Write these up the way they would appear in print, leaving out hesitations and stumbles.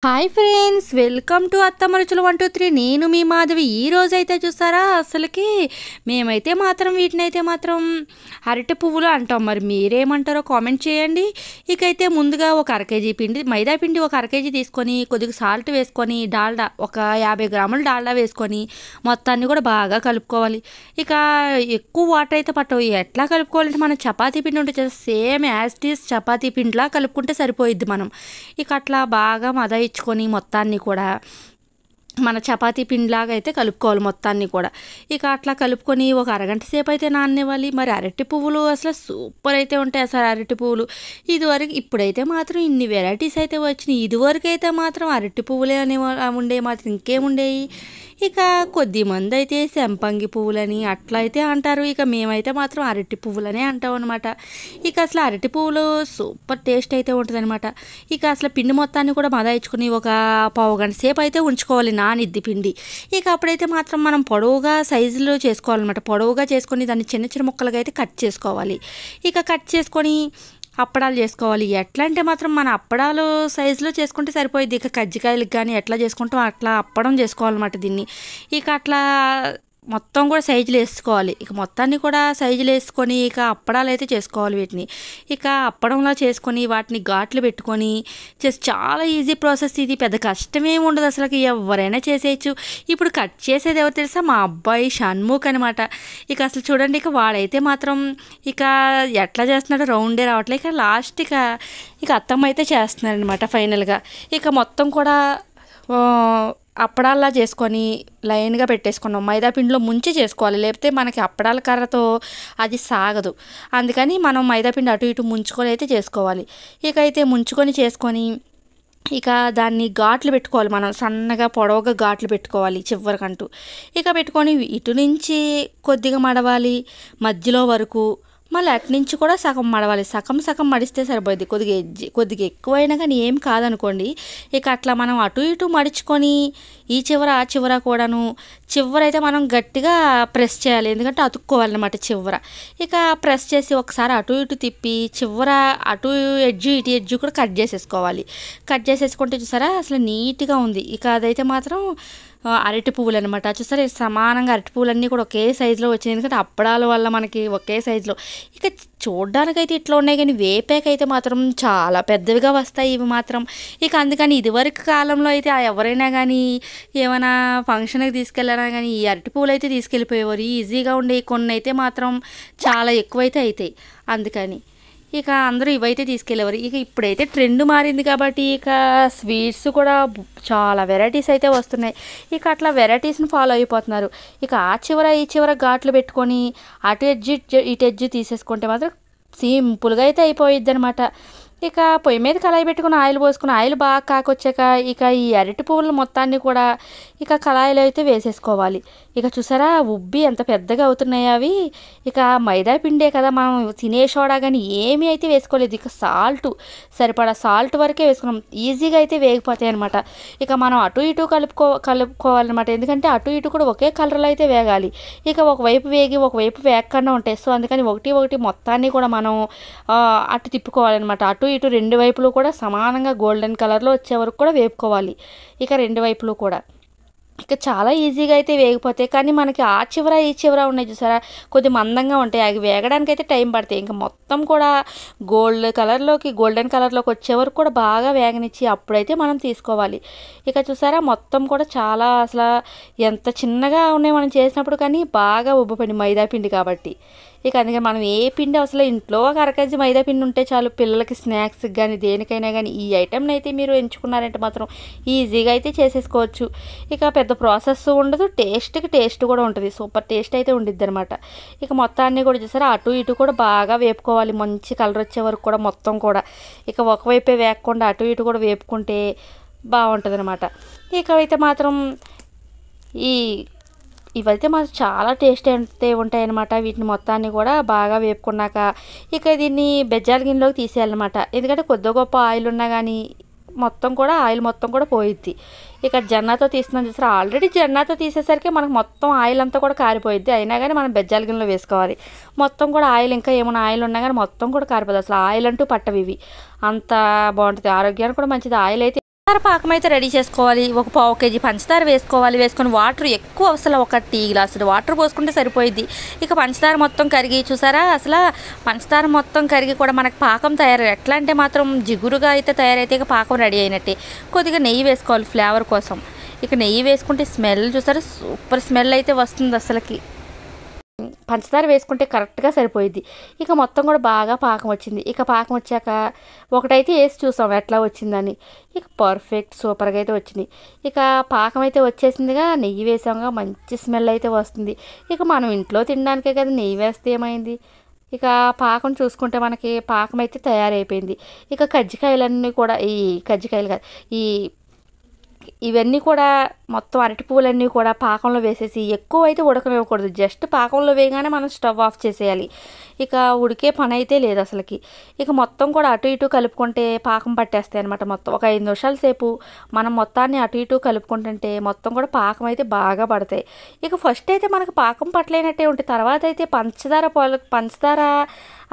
Hi friends, welcome to అత్తమ్మ రుచులు 123. నేను మీ మాధవి. ఈ రోజైతే చూసారా, అసలుకి మేమైతే మాత్రం వీటినైతే మాత్రం అరటి పువ్వులు అంటాం. మరి మీరేమంటారో కామెంట్ చేయండి. ఇకైతే ముందుగా ఒక అరకేజీ పిండి, మైదా పిండి ఒక అరకేజీ తీసుకొని కొద్దిగా సాల్ట్ వేసుకొని డాల్డా ఒక 50 గ్రాములు డాల్డా వేసుకొని మొత్తాన్ని కూడా బాగా కలుపుకోవాలి. ఇక ఎక్కువ వాటర్ అయితే పట్టవు. ఎట్లా కలుపుకోవాలంటే మనం చపాతీ పిండి ఉంటే సేమ్ యాజ్ ఇట్ ఈస్ చపాతీ పిండిలా కలుపుకుంటే సరిపోయిద్ది. మనం ఇక అట్లా బాగా మదాయించుకొని మొత్తాన్ని కూడా మన చపాతీ పిండిలాగా అయితే కలుపుకోవాలి మొత్తాన్ని కూడా. ఇక అట్లా కలుపుకొని ఒక అరగంట సేపు అయితే నాననివ్వాలి. మరి అరటి పువ్వులు అసలు సూపర్ అయితే ఉంటాయి. అసలు అరటి పువ్వులు ఇప్పుడైతే మాత్రం ఇన్ని వెరైటీస్ అయితే వచ్చినాయి. ఇదివరకు అయితే మాత్రం అరటి పువ్వులే ఉండే మాత్రం ఇంకేముండేవి. ఇక కొద్ది మంది అయితే సంపంగి పువ్వులని అట్లా అయితే అంటారు. ఇక మేమైతే మాత్రం అరటి పువ్వులనే అంటాం అనమాట. ఇక అసలు అరటి పువ్వులు సూపర్ టేస్ట్ అయితే ఉంటుంది అనమాట. ఇక అసలు పిండి మొత్తాన్ని కూడా మదాయించుకుని ఒక పావు గంట సేపు అయితే ఉంచుకోవాలి నానిద్ది పిండి. ఇక అప్పుడైతే మాత్రం మనం పొడవుగా సైజులో చేసుకోవాలన్నమాట. పొడవుగా చేసుకొని దాన్ని చిన్న చిన్న ముక్కలుగా అయితే కట్ చేసుకోవాలి. ఇక కట్ చేసుకొని అప్పడాలు చేసుకోవాలి. ఎట్లా అంటే మాత్రం మన అప్పడాలు సైజులో చేసుకుంటే సరిపోయింది. ఇక కజ్జికాయలకు కానీ ఎట్లా చేసుకుంటాం అట్లా అప్పడం చేసుకోవాలన్నమాట దీన్ని. ఇక అట్లా మొత్తం కూడా సైజులు వేసుకోవాలి. ఇక మొత్తాన్ని కూడా సైజులు వేసుకొని ఇక అప్పడాలు అయితే చేసుకోవాలి వీటిని. ఇక అప్పడంలో చేసుకొని వాటిని ఘాట్లు పెట్టుకొని చాలా ఈజీ ప్రాసెస్ ఇది. పెద్ద కష్టమేమి ఉండదు అసలు, ఎవరైనా చేసేయచ్చు. ఇప్పుడు కట్ చేసేది ఎవరు తెలుసా, మా అబ్బాయి షణ్ముఖ్ అనమాట. ఇక అసలు చూడండి, ఇక వాడైతే మాత్రం ఇక ఎట్లా చేస్తున్నాడో రౌండే రావట్లే. ఇక లాస్ట్ ఇక అత్తమ్మ అయితే చేస్తున్నారనమాట ఫైనల్గా. ఇక మొత్తం కూడా అప్పడాల్లా చేసుకొని లైన్గా పెట్టేసుకున్నాం. మైదా పిండిలో ముంచి చేసుకోవాలి, లేకపోతే మనకి అప్పడాల కర్రతో అది సాగదు. అందుకని మనం మైదా పిండి అటు ఇటు ముంచుకొని అయితే చేసుకోవాలి. ఇక అయితే ముంచుకొని చేసుకొని ఇక దాన్ని ఘాట్లు పెట్టుకోవాలి. మనం సన్నగా పొడవుగా ఘాట్లు పెట్టుకోవాలి చివరికంటూ. ఇక పెట్టుకొని ఇటు నుంచి కొద్దిగా మడవాలి మధ్యలో వరకు, మళ్ళీ అటు నుంచి కూడా సగం మడవాలి. సగం మడిస్తే సరిపోద్ది. కొద్దిగా ఎక్కువైనా కానీ ఏం కాదనుకోండి. ఇక అట్లా మనం అటు ఇటు మడుచుకొని ఈ చివర ఆ చివర కూడాను చివరైతే మనం గట్టిగా ప్రెస్ చేయాలి, ఎందుకంటే అతుక్కోవాలన్నమాట చివర. ఇక ప్రెస్ చేసి ఒకసారి అటు ఇటు తిప్పి చివర అటు ఎడ్జు ఇటు ఎడ్జు కూడా కట్ చేసేసుకోవాలి. కట్ చేసేసుకుంటే చూసారా అసలు నీట్గా ఉంది. ఇక అదైతే మాత్రం అరటి పువ్వులు అనమాట. చూసారా సమానంగా అరటి పువ్వులన్నీ కూడా ఒకే సైజులో వచ్చినాయి, ఎందుకంటే అప్పడాల వల్ల మనకి ఒకే సైజులో. ఇక చూడ్డానికైతే ఇట్లా ఉన్నాయి, కానీ వేపాకైతే మాత్రం చాలా పెద్దవిగా వస్తాయి ఇవి మాత్రం. ఇక అందుకని ఇదివరకు కాలంలో అయితే ఎవరైనా కానీ ఏమైనా ఫంక్షన్కి తీసుకెళ్ళినా కానీ ఈ అరటి పువ్వులు అయితే తీసుకెళ్ళిపోయేవారు. ఈజీగా ఉండే కొన్ని అయితే మాత్రం చాలా ఎక్కువైతే అవుతాయి. అందుకని ఇక అందరూ ఇవైతే తీసుకెళ్ళేవారు. ఇక ఇప్పుడైతే ట్రెండ్ మారింది కాబట్టి ఇక స్వీట్స్ కూడా చాలా వెరైటీస్ అయితే వస్తున్నాయి. ఇక అట్లా వెరైటీస్ని ఫాలో అయిపోతున్నారు. ఇక ఆ చివర ఈ చివర ఘాట్లు పెట్టుకొని అటు ఎడ్జు ఇటు ఎడ్జు తీసేసుకుంటే మాత్రం సింపుల్గా అయితే అయిపోయిద్ది అనమాట. ఇక పొయ్యి మీద కళాయి పెట్టుకుని ఆయిల్ పోసుకుని ఆయిల్ బాగా కాకొచ్చాక ఇక ఈ అరటి పువ్వులు మొత్తాన్ని కూడా ఇక కళాయిలో అయితే వేసేసుకోవాలి. ఇక చూసారా ఉబ్బి ఎంత పెద్దగా అవుతున్నాయి అవి. ఇక మైదా పిండే కదా, మనం తినే సోడా కానీ ఏమీ అయితే వేసుకోలేదు. ఇక సరిపడా సాల్ట్ వరకే వేసుకున్నాం. ఈజీగా అయితే వేగిపోతాయి అనమాట. ఇక మనం అటు ఇటు కలుపుకోవాలన్నమాట, ఎందుకంటే అటు ఇటు కూడా ఒకే కలర్లో అయితే వేగాలి. ఇక ఒకవైపు వేగి ఒకవైపు వేగకుండా ఉంటాయి. సో అందుకని ఒకటి మొత్తాన్ని కూడా మనం అటు తిప్పుకోవాలన్నమాట. అటు ఇటు రెండు వైపులు కూడా సమానంగా గోల్డెన్ కలర్లో వచ్చే వరకు కూడా వేపుకోవాలి. ఇక రెండు వైపులు కూడా ఇక చాలా ఈజీగా అయితే వేగిపోతాయి. కానీ మనకి ఆ చివర ఈ చివర ఉన్నాయి చూసారా, కొద్ది మందంగా ఉంటాయి. అవి వేగడానికి అయితే టైం పడతాయి. ఇంకా మొత్తం కూడా గోల్డెన్ కలర్లోకి వచ్చే వరకు కూడా బాగా వేగనిచ్చి అప్పుడైతే మనం తీసుకోవాలి. ఇక చూసారా మొత్తం కూడా చాలా అసలు ఎంత చిన్నగా ఉన్నాయి మనం చేసినప్పుడు, కానీ బాగా ఉబ్బిపోయింది మైదా పిండి కాబట్టి. ఇక అందుకని మనం ఏ పిండి అసలు ఇంట్లో ఒక అరకేజీ మైదా పిండి ఉంటే చాలు, పిల్లలకి స్నాక్స్కి కానీ దేనికైనా కానీ ఈ ఐటెంని అయితే మీరు ఎంచుకున్నారంటే మాత్రం ఈజీగా అయితే చేసేసుకోవచ్చు. ఇక పెద్ద ప్రాసెస్ ఉండదు, టేస్ట్ కూడా ఉంటుంది. సూపర్ టేస్ట్ అయితే ఉండిద్ది అనమాట. ఇక మొత్తాన్ని కూడా చూసారా అటు ఇటు కూడా బాగా వేపుకోవాలి, మంచి కలర్ వచ్చే వరకు కూడా మొత్తం కూడా. ఇక ఒకవైపే వేగకుండా అటు ఇటు కూడా వేపుకుంటే బాగుంటుంది అనమాట. ఇక అయితే మాత్రం ఇవైతే మాకు చాలా టేస్ట్ అయితే ఉంటాయన్నమాట. వీటిని మొత్తాన్ని కూడా బాగా వేపుకున్నాక ఇక దీన్ని బెజ్జాల గిన్నెలోకి తీసేయాలన్నమాట, ఎందుకంటే కొద్ది గొప్ప ఆయిల్ ఉన్నా కానీ ఆయిల్ మొత్తం కూడా పోయిద్ది. ఇక జన్నాతో తీస్తున్నాం చూసారా, ఆల్రెడీ జన్నాతో తీసేసరికి మనకు మొత్తం ఆయిల్ అంతా కూడా కారిపోయిద్ది. అయినా కానీ మనం బెజ్జాల గిన్నెలో వేసుకోవాలి. మొత్తం కూడా ఆయిల్ ఇంకా ఏమైనా ఆయిల్ ఉన్నా కానీ మొత్తం కూడా కారిపోతుంది. అసలు ఆయిల్ అంటూ పట్టవి ఇవి. అంత బాగుంటుంది, ఆరోగ్యానికి కూడా మంచిది ఆయిల్ అయితే. పాకం అయితే రెడీ చేసుకోవాలి. ఒక పావు కేజీ పంచదార వేసుకోవాలి. వేసుకొని వాటర్ ఎక్కువ అసలు ఒక టీ గ్లాసులు వాటర్ పోసుకుంటే సరిపోయిద్ది. ఇక పంచదార మొత్తం కరిగి చూసారా, అసలు పంచదార మొత్తం కరిగి కూడా మనకు పాకం తయారు ఎట్లా అంటే మాత్రం జిగురుగా అయితే తయారైతే ఇక పాకం రెడీ అయినట్టే. కొద్దిగా నెయ్యి వేసుకోవాలి ఫ్లేవర్ కోసం. ఇక నెయ్యి వేసుకుంటే స్మెల్ చూసారా, సూపర్ స్మెల్ అయితే వస్తుంది అసలుకి. పంచదార వేసుకుంటే కరెక్ట్గా సరిపోయిద్ది. ఇక మొత్తం కూడా బాగా పాకం వచ్చింది. ఇక పాకం వచ్చాక ఒకటైతే వేసి చూసాం ఎట్లా వచ్చిందని. ఇక పర్ఫెక్ట్ సూపర్గా అయితే వచ్చింది. ఇక పాకం అయితే వచ్చేసిందిగా, నెయ్యి వేసాంగా, మంచి స్మెల్ అయితే వస్తుంది. ఇక మనం ఇంట్లో తినడానికే కదా నెయ్యి వేస్తే ఏమైంది. ఇక పాకం చూసుకుంటే మనకి పాకం అయితే తయారైపోయింది. ఇక కజ్జికాయలన్నీ కూడా, ఈ కజ్జికాయలు కాదు, ఇవన్నీ కూడా మొత్తం అరటి పువ్వులన్నీ కూడా పాకంలో వేసేసి ఎక్కువ అయితే ఉడకనివ్వకూడదు. జస్ట్ పాకంలో వేయగానే మనం స్టవ్ ఆఫ్ చేసేయాలి. ఇక ఉడికే పని అయితే లేదు అసలుకి. ఇక మొత్తం కూడా అటు ఇటు కలుపుకుంటే పాకం పట్టేస్తాయి అనమాట. మొత్తం ఒక 5 నిమిషాల సేపు మనం మొత్తాన్ని అటు ఇటు కలుపుకుంటుంటే మొత్తం కూడా పాకం అయితే బాగా పడతాయి. ఇక ఫస్ట్ అయితే మనకు పాకం పట్టలేనట్టే ఉంటుంది. తర్వాత అయితే పంచదార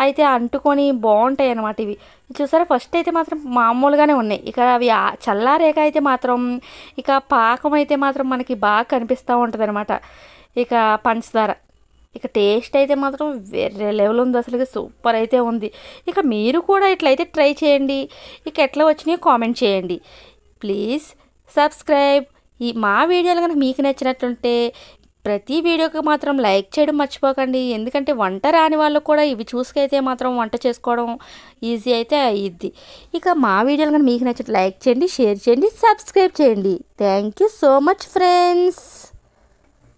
అయితే అంటుకొని బాగుంటాయి అన్నమాట. ఇవి చూసారా, ఫస్ట్ అయితే మాత్రం మామూలుగానే ఉన్నాయి. ఇక అవి చల్లారేక అయితే మాత్రం ఇక పాకం అయితే మాత్రం మనకి బాగా కనిపిస్తూ ఉంటుంది అనమాట. ఇక పంచదార ఇక టేస్ట్ అయితే మాత్రం వేరే లెవెల్ ఉంది అసలు, సూపర్ అయితే ఉంది. ఇక మీరు కూడా ఇట్లయితే ట్రై చేయండి. ఇక ఎట్లా వచ్చినాయో కామెంట్ చేయండి. Please subscribe. మా వీడియోలు కనుక మీకు నచ్చినట్లుంటే ప్రతి వీడియోకి మాత్రం లైక్ చేయడం మర్చిపోకండి. ఎందుకంటే వంట రాని వాళ్ళు కూడా ఇవి చూసుకైతే మాత్రం వంట చేసుకోవడం ఈజీ అయితే అయ్యిద్ది. ఇక మా వీడియోలు కనుక మీకు నచ్చినట్టు లైక్ చేయండి, షేర్ చేయండి, సబ్స్క్రైబ్ చేయండి. Thank you so much friends.